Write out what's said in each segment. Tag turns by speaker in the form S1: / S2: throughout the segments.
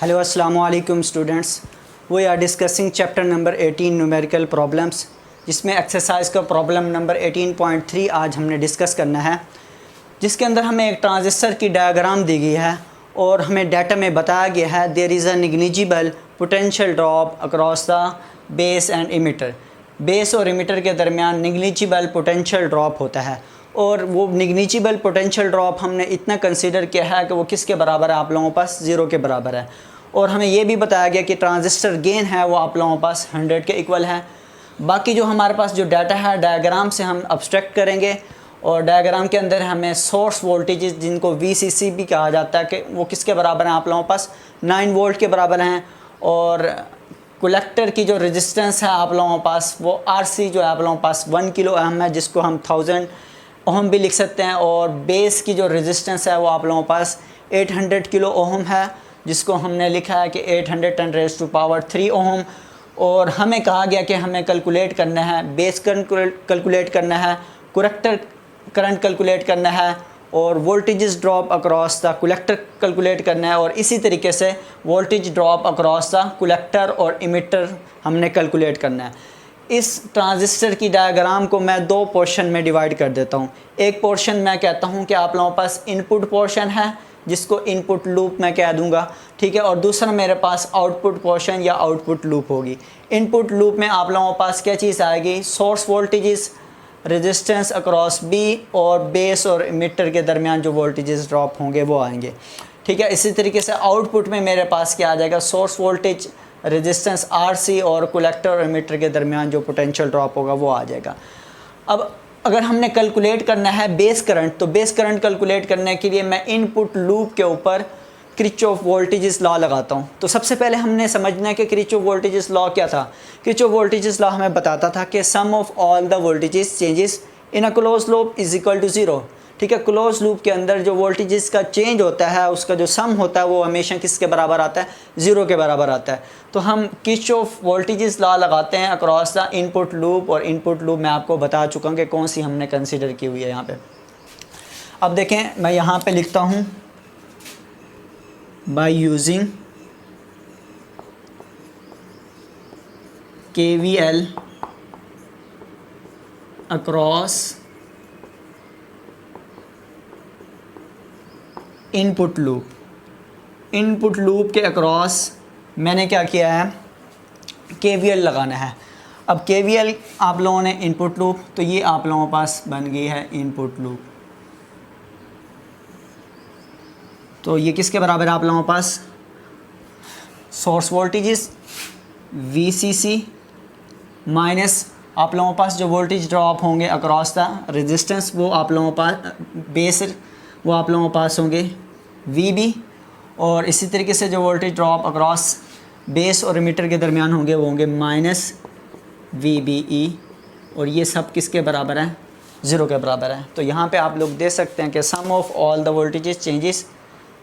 S1: Hello, Assalamu alaikum students. We are discussing chapter number 18 numerical problems, जिसमें exercise का problem number 18.3 आज हमने discuss करना है, जिसके अंदर हमें एक ट्रांजिस्टर की डायग्राम दी गई है और हमें डाटा में बताया गया है there is a negligible potential drop across the base and emitter. Base और इमिटर के दरमियान निग्लिजिबल पोटेंशियल ड्रॉप होता है और वो निग्लिजिबल पोटेंशियल ड्रॉप हमने इतना कंसीडर किया है कि वो किसके बराबर है, आप लोगों के पास 0 के बराबर है। और हमें ये भी बताया गया कि ट्रांजिस्टर गेन है वो आप लोगों के पास 100 के इक्वल है। बाकी जो हमारे पास जो डाटा है डायग्राम से हम अब्स्ट्रैक्ट करेंगे और डायग्राम के अंदर हमें सोर्स वोल्टेजेस जिनको VCC भी कहा जाता है कि वो किसके बराबर हैं, आप लोगों के पास 9 वोल्ट के बराबर हैं। और कलेक्टर की जो रेजिस्टेंस है आप लोगों के पास वो RC जो है आप लोगों के पास 1 किलो ओम है, जिसको हम 1000 ओम भी लिख सकते हैं। और बेस की जो रेजिस्टेंस है वो आप लोगों के पास 800 किलो ओम है, जिसको हमने लिखा है कि 810⁻³ ओम। और हमें कहा गया कि हमें कैलकुलेट करना है बेस करंट कैलकुलेट करना है, कलेक्टर करंट कैलकुलेट करना है और voltages drop across the collector calculate करना है। और इसी तरीके से voltage drop across the collector और इमिटर हमने कैलकुलेट करना है। इस ट्रांजिस्टर की डायग्राम को मैं 2 पोर्शन में डिवाइड कर देता हूँ। एक पोर्शन मैं कहता हूँ कि आप लोगों के पास इनपुट पोर्शन है, जिसको इनपुट लूप मैं कह दूंगा, ठीक है। और दूसरा मेरे पास आउटपुट पोर्शन या आउटपुट लूप होगी। इनपुट लूप में आप लोगों के पास क्या चीज़ आएगी, source voltages, resistance across B और बेस और इमिटर के दरमियान जो वोल्टेजेस ड्रॉप होंगे वो आएंगे, ठीक है। इसी तरीके से आउटपुट में मेरे पास क्या आ जाएगा, सोर्स वोल्टेज, रेजिस्टेंस RC और कलेक्टर और इमिटर के दरमियान जो पोटेंशियल ड्रॉप होगा वो आ जाएगा। अब अगर हमने कैलकुलेट करना है बेस करंट, तो बेस करंट कैलकुलेट करने के लिए मैं इनपुट लूप के ऊपर किरचॉफ वोल्टेजेस लॉ लगाता हूँ। तो सबसे पहले हमने समझना है कि किरचॉफ वोल्टेजेस लॉ क्या था। किरचॉफ वोल्टेजेस लॉ हमें बताता था कि sum of all the voltages changes in a close loop is equal to 0, ठीक है। क्लोज लूप के अंदर जो वोल्टेजेस का चेंज होता है उसका जो सम होता है वो हमेशा किसके बराबर आता है, 0 के बराबर आता है। तो हम किरचॉफ वोल्टेजेस लॉ लगाते हैं अक्रॉस द इनपुट लूप, और इनपुट लूप मैं आपको बता चुका हूँ कि कौन सी हमने कंसीडर की हुई है यहाँ पे। अब देखें, मैं यहाँ पे लिखता हूँ by using KVL across input loop. Input loop के अक्रॉस मैंने क्या किया है, KVL लगाना है। अब KVL आप लोगों ने इनपुट लूप, तो ये आप लोगों के पास बन गई है इनपुट लूप। तो ये किसके बराबर है आप लोगों के पास, सोर्स वोल्टेजेस VCC माइनस आप लोगों के पास जो वोल्टेज ड्रॉप होंगे अक्रॉस द रेजिस्टेंस वो आप लोगों के पास बेस वो आप लोगों के पास होंगे VB। और इसी तरीके से जो वोल्टेज ड्रॉप अक्रॉस बेस और इमिटर के दरमियान होंगे वो होंगे माइनस VBE। और ये सब किसके बराबर है, 0 के बराबर है। तो यहाँ पे आप लोग दे सकते हैं कि sum of all the voltages changes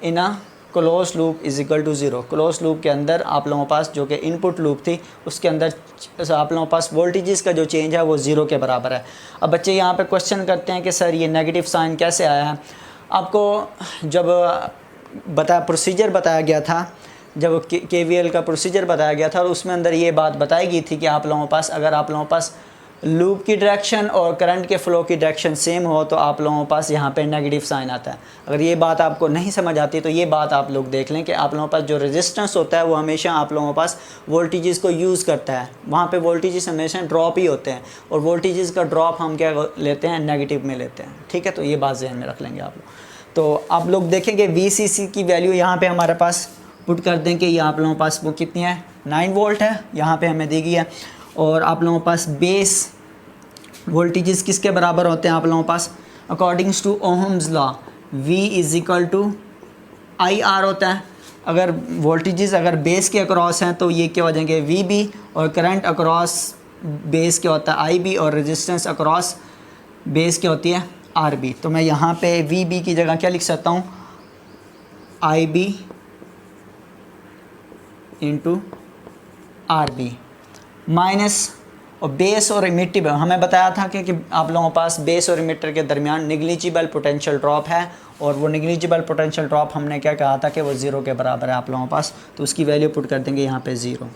S1: in a close loop is equal to 0। Close loop के अंदर आप लोगों के पास जो कि इनपुट लूप थी उसके अंदर आप लोगों के पास वोल्टेजेस का जो चेंज है वो 0 के बराबर है। अब बच्चे यहाँ पे क्वेश्चन करते हैं कि सर ये नेगेटिव साइन कैसे आया है। आपको जब प्रोसीजर बताया गया था, जब KVL का प्रोसीजर बताया गया था, और उसमें अंदर ये बात बताई गई थी कि आप लोगों के पास अगर आप लोगों के पास लूप की डायरेक्शन और करंट के फ़्लो की डायरेक्शन सेम हो तो आप लोगों के पास यहाँ पे नेगेटिव साइन आता है। अगर ये बात आपको नहीं समझ आती तो ये बात आप लोग देख लें कि आप लोगों के पास जो रेजिस्टेंस होता है वो हमेशा आप लोगों के पास वोल्टेजेस को यूज़ करता है। वहाँ पे वोल्टेजेस हमेशा ड्रॉप ही होते हैं और वोल्टेजेस का ड्रॉप हम क्या लेते हैं, नेगेटिव में लेते हैं, ठीक है। तो ये बात ध्यान में रख लेंगे आप लोग। तो आप लोग देखेंगे VCC की वैल्यू यहाँ पर हमारे पास पुट कर दें कि ये आप लोगों के पास वो कितनी है, 9 वोल्ट है, यहाँ पर हमें दी गई है। और आप लोगों के पास बेस वोल्टेजेस किसके बराबर होते हैं आप लोगों के पास, accordings to Ohm's law V is equal to IR होता है। अगर वोल्टेजेस अगर बेस के अक्रॉस हैं तो ये क्या हो जाएंगे VB, और करंट अक्रॉस बेस क्या होता है IB, और रेजिस्टेंस अक्रॉस बेस क्या होती है RB। तो मैं यहाँ पे VB की जगह क्या लिख सकता हूँ, IB इंटू RB माइनस, और बेस और इमिटर हमें बताया था कि आप लोगों के पास बेस और इमिटर के दरमियान निग्लिजिबल पोटेंशियल ड्रॉप है और वो नेग्लिजिबल पोटेंशियल ड्रॉप हमने क्या कहा था कि वो 0 के बराबर है आप लोगों के पास, तो उसकी वैल्यू पुट कर देंगे यहाँ पे 0।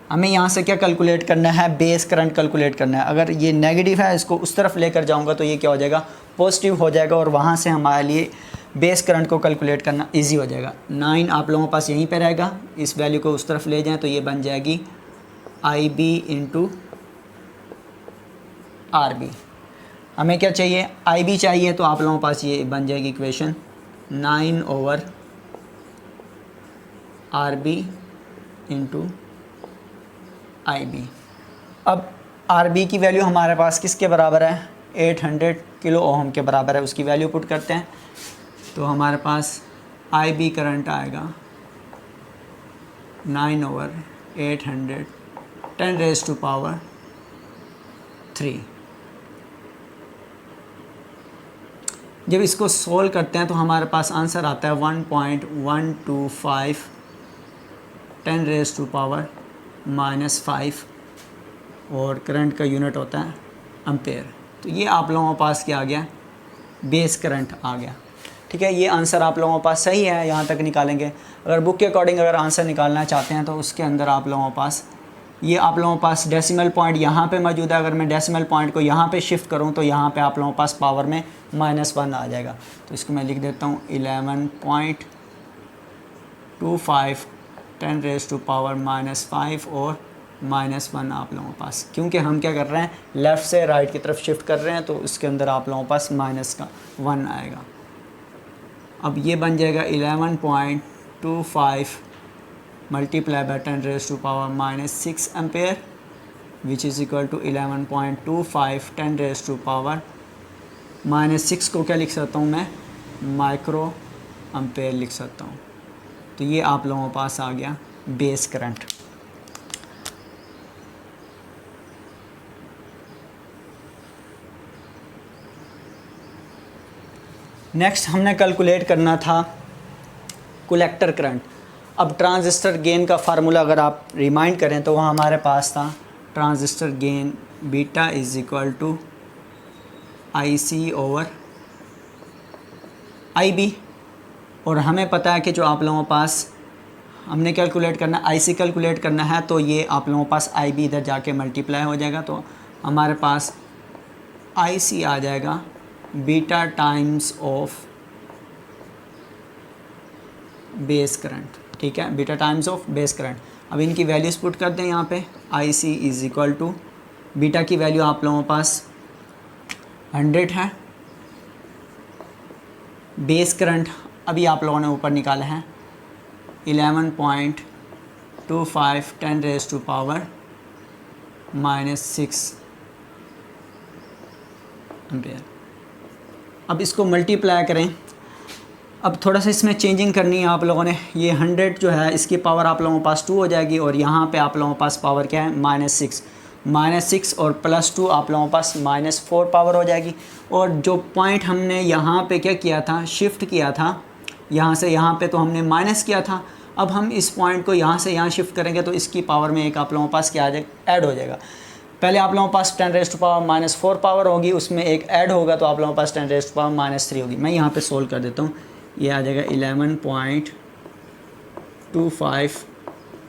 S1: हमें यहाँ से क्या कैलकुलेट करना है, बेस करंट कैलकुलेट करना है। अगर ये नेगेटिव है इसको उस तरफ लेकर जाऊँगा तो ये क्या हो जाएगा, पॉजिटिव हो जाएगा, और वहाँ से हमारे लिए बेस करंट को कैलकुलेट करना इजी हो जाएगा। 9 आप लोगों के पास यहीं पे रहेगा, इस वैल्यू को उस तरफ ले जाएं तो ये बन जाएगी IB इंटू RB। हमें क्या चाहिए, IB चाहिए, तो आप लोगों के पास ये बन जाएगी इक्वेशन 9/RB इंटू IB। अब RB की वैल्यू हमारे पास किसके बराबर है, 800 किलो ओम के बराबर है। उसकी वैल्यू पुट करते हैं तो हमारे पास IB करंट आएगा 9/800 10⁻³ जब इसको सोल्व करते हैं तो हमारे पास आंसर आता है 1.125 10⁻⁻⁵ और करंट का यूनिट होता है एम्पेयर। तो ये आप लोगों के पास क्या आ गया, बेस करंट आ गया। ठीक है, ये आंसर आप लोगों के पास सही है, यहाँ तक निकालेंगे। अगर बुक के अकॉर्डिंग अगर आंसर निकालना चाहते हैं तो उसके अंदर आप लोगों के पास ये आप लोगों के पास डेसिमल पॉइंट यहाँ पे मौजूद है। अगर मैं डेसिमल पॉइंट को यहाँ पे शिफ्ट करूँ तो यहाँ पे आप लोगों के पास पावर में -1 आ जाएगा। तो इसको मैं लिख देता हूँ 11.25 10⁻⁻5 और -1 आप लोगों के पास, क्योंकि हम क्या कर रहे हैं, लेफ़्ट से राइट की तरफ शिफ्ट कर रहे हैं, तो इसके अंदर आप लोगों के पास -1 आएगा। अब ये बन जाएगा 11.25 multiply by 10⁻⁻6 ampere which is equal to 11.25 10⁻⁻6 को क्या लिख सकता हूँ मैं, माइक्रो एम्पेयर लिख सकता हूँ। तो ये आप लोगों के पास आ गया बेस करंट। नेक्स्ट हमने कैलकुलेट करना था कलेक्टर करंट। अब ट्रांजिस्टर गेन का फार्मूला अगर आप रिमाइंड करें तो वहाँ हमारे पास था transistor gain beta is equal to IC/IB, और हमें पता है कि जो आप लोगों के पास हमने कैलकुलेट करना IC कैलकुलेट करना है, तो ये आप लोगों के पास IB इधर जाके मल्टीप्लाई हो जाएगा, तो हमारे पास IC आ जाएगा beta times of base current. ठीक है, beta times of base current. अब इनकी वैल्यूज़ पुट कर दें यहाँ पे, IC is equal to beta की वैल्यू आप लोगों के पास 100 है, बेस करंट अभी आप लोगों ने ऊपर निकाला है 11.25 10⁻⁻6 एम्पेयर। अब इसको मल्टीप्लाई करें। अब थोड़ा सा इसमें चेंजिंग करनी है आप लोगों ने। ये 100 जो है इसकी पावर आप लोगों के पास 2 हो जाएगी, और यहाँ पे आप लोगों के पास पावर क्या है, -6 और +2 आप लोगों के पास -4 पावर हो जाएगी। और जो पॉइंट हमने यहाँ पे क्या किया था, शिफ्ट किया था यहाँ से यहाँ पे, तो हमने माइनस किया था। अब हम इस पॉइंट को यहाँ से यहाँ शिफ्ट करेंगे तो इसकी पावर में एक आप लोगों के पास क्या आ जाएगा, ऐड हो जाएगा। पहले आप लोगों के पास 10⁻⁻4 पावर होगी, उसमें एक ऐड होगा तो आप लोगों के पास 10⁻³ होगी। मैं यहाँ पे सोल्व कर देता हूँ, ये आ जाएगा 11.25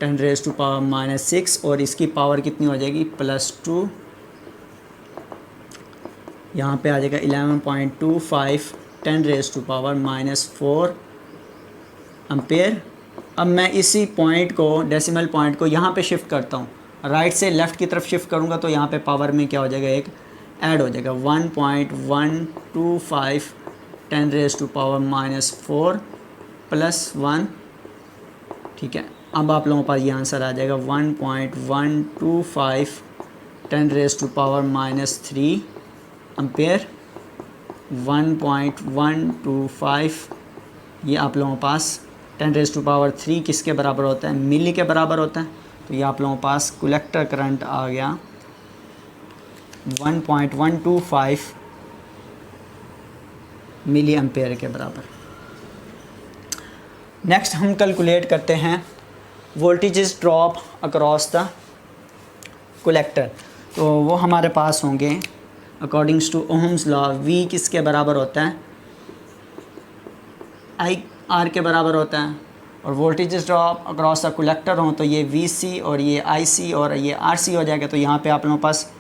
S1: 10⁻⁻6 और इसकी पावर कितनी हो जाएगी, +2। यहाँ पे आ जाएगा 11.25 10⁻⁻4 एम्पेयर। अब मैं इसी पॉइंट को, डेसिमल पॉइंट को यहाँ पे शिफ्ट करता हूँ, राइट से लेफ़्ट की तरफ शिफ्ट करूँगा तो यहाँ पे पावर में क्या हो जाएगा, एक ऐड हो जाएगा 1.125 10⁻⁻4 +1। ठीक है, अब आप लोगों के पास ये आंसर आ जाएगा 1.125 10⁻⁻3 एम्पेयर। 1.125 ये आप लोगों के पास 10⁻³ किसके बराबर होता है, मिली के बराबर होता है। तो ये आप लोगों के पास कलेक्टर करंट आ गया 1.125 मिली एम्पेयर के बराबर। नेक्स्ट हम कैलकुलेट करते हैं voltages drop across the collector. तो वो हमारे पास होंगे accordings to Ohm's law, V किसके बराबर होता है, आई आर के बराबर होता है और voltages drop across the collector हों तो ये वी सी और ये आई सी और ये आर सी हो जाएगा। तो यहाँ पे आप लोगों के पास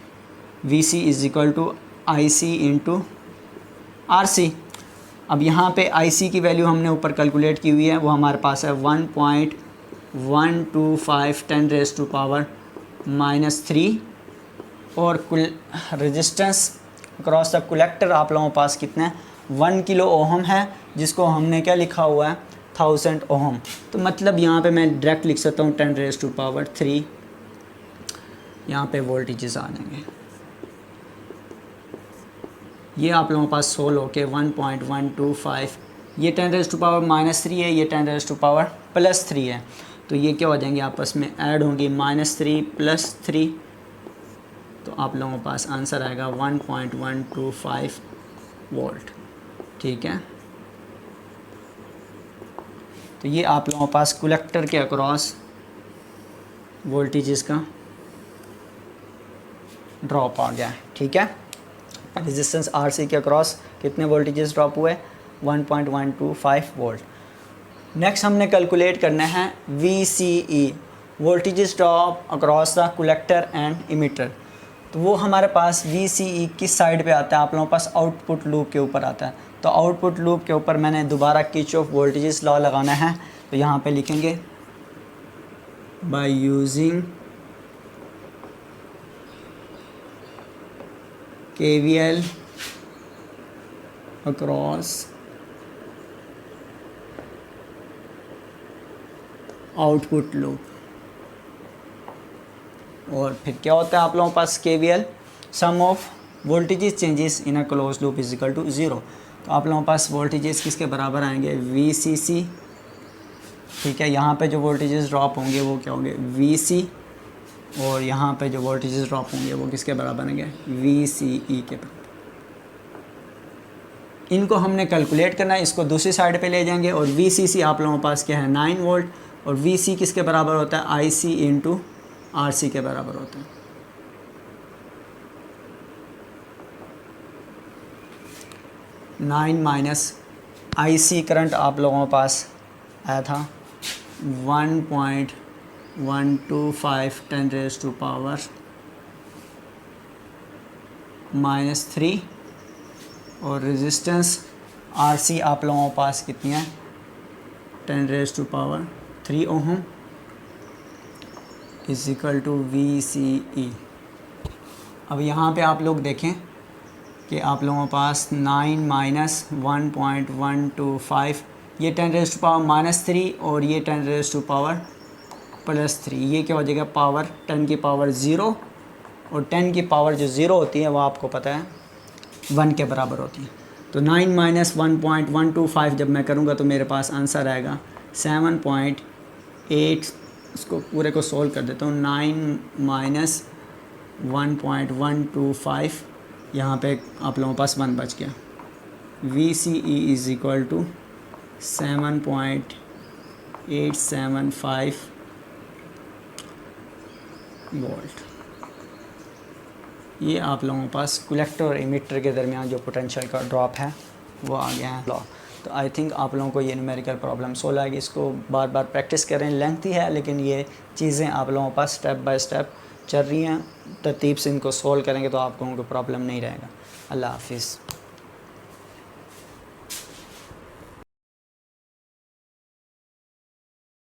S1: V C is equal to I C into R C. अब यहाँ पे आई सी की वैल्यू हमने ऊपर कैलकुलेट की हुई है, वो हमारे पास है 1.125 10⁻³ और रेजिस्टेंस अक्रॉस द कलेक्टर आप लोगों के पास कितना है 1 किलो ओहम है, जिसको हमने क्या लिखा हुआ है 1000 ओहम। तो मतलब यहाँ पे मैं डायरेक्ट लिख सकता हूँ 10⁻³ यहाँ पे वोल्टेजेस आ जाएंगे। ये आप लोगों के पास सोल्व होके 1.125 ये 10⁻³ है, ये 10⁻+3 है। तो ये क्या हो जाएंगे आपस में ऐड होंगी -3 + 3। तो आप लोगों के पास आंसर आएगा 1.125 वोल्ट। ठीक है, तो ये आप लोगों के पास कलेक्टर के अक्रॉस वोल्टेजेस का ड्रॉप आ गया है। ठीक है, रेजिस्टेंस आर सी के अक्रॉस कितने वोल्टेजेस ड्रॉप हुए 1.125 वोल्ट। नेक्स्ट हमने कैलकुलेट करना है VCE voltages drop across the collector and emitter. तो वो हमारे पास VCE किस साइड पे आता है, आप लोगों के पास आउटपुट लूप के ऊपर आता है। तो आउटपुट लूप के ऊपर मैंने दोबारा किरचॉफ वोल्टेजेस लॉ लगाना है। तो यहाँ पे लिखेंगे by using KVL across output loop. और फिर क्या होता है आप लोगों के पास KVL sum of voltages changes in a close loop is equal to 0। तो आप लोगों के पास वोल्टेजेस किसके बराबर आएंगे VCC। ठीक है, यहाँ पे जो वोल्टेजेस ड्रॉप होंगे वो क्या होंगे VC और यहाँ पे जो वोल्टेजेस ड्रॉप होंगे वो किसके बराबर होंगे VCE के बराबर। इनको हमने कैलकुलेट करना है, इसको दूसरी साइड पे ले जाएंगे और VCC आप लोगों के पास क्या है 9 वोल्ट और VC किसके बराबर होता है IC इंटू RC के बराबर होता है। -IC करंट आप लोगों के पास आया था 1.125 10⁻³ और रेजिस्टेंस RC आप लोगों के पास कितनी है 10⁻³ ohm is equal to VCE। अब यहाँ पे आप लोग देखें कि आप लोगों के पास 9 - 1.125 ये 10⁻³ और ये 10⁻+3 ये क्या हो जाएगा पावर 10 की पावर 0 और 10 की पावर जो 0 होती है वो आपको पता है 1 के बराबर होती है। तो 9 - 1.125 जब मैं करूँगा तो मेरे पास आंसर आएगा 7.8। इसको पूरे को सोल्व कर देता हूँ 9 - 1.125 यहाँ पे आप लोगों के पास 1 बच गया। VCE is equal to 7.875 volt. ये आप लोगों के पास कलेक्टर और इमिटर के दरमियान जो पोटेंशियल का ड्रॉप है वो आ गया है लॉ। तो आई थिंक आप लोगों को ये न्यूमेरिकल प्रॉब्लम सोल्व आएगी। इसको बार बार प्रैक्टिस करें, लेंथी है लेकिन ये चीज़ें आप लोगों के पास स्टेप बाय स्टेप चल रही हैं। तरतीब से इनको सोल्व करेंगे तो आप लोगों को प्रॉब्लम नहीं रहेगा। अल्लाह हाफिज़।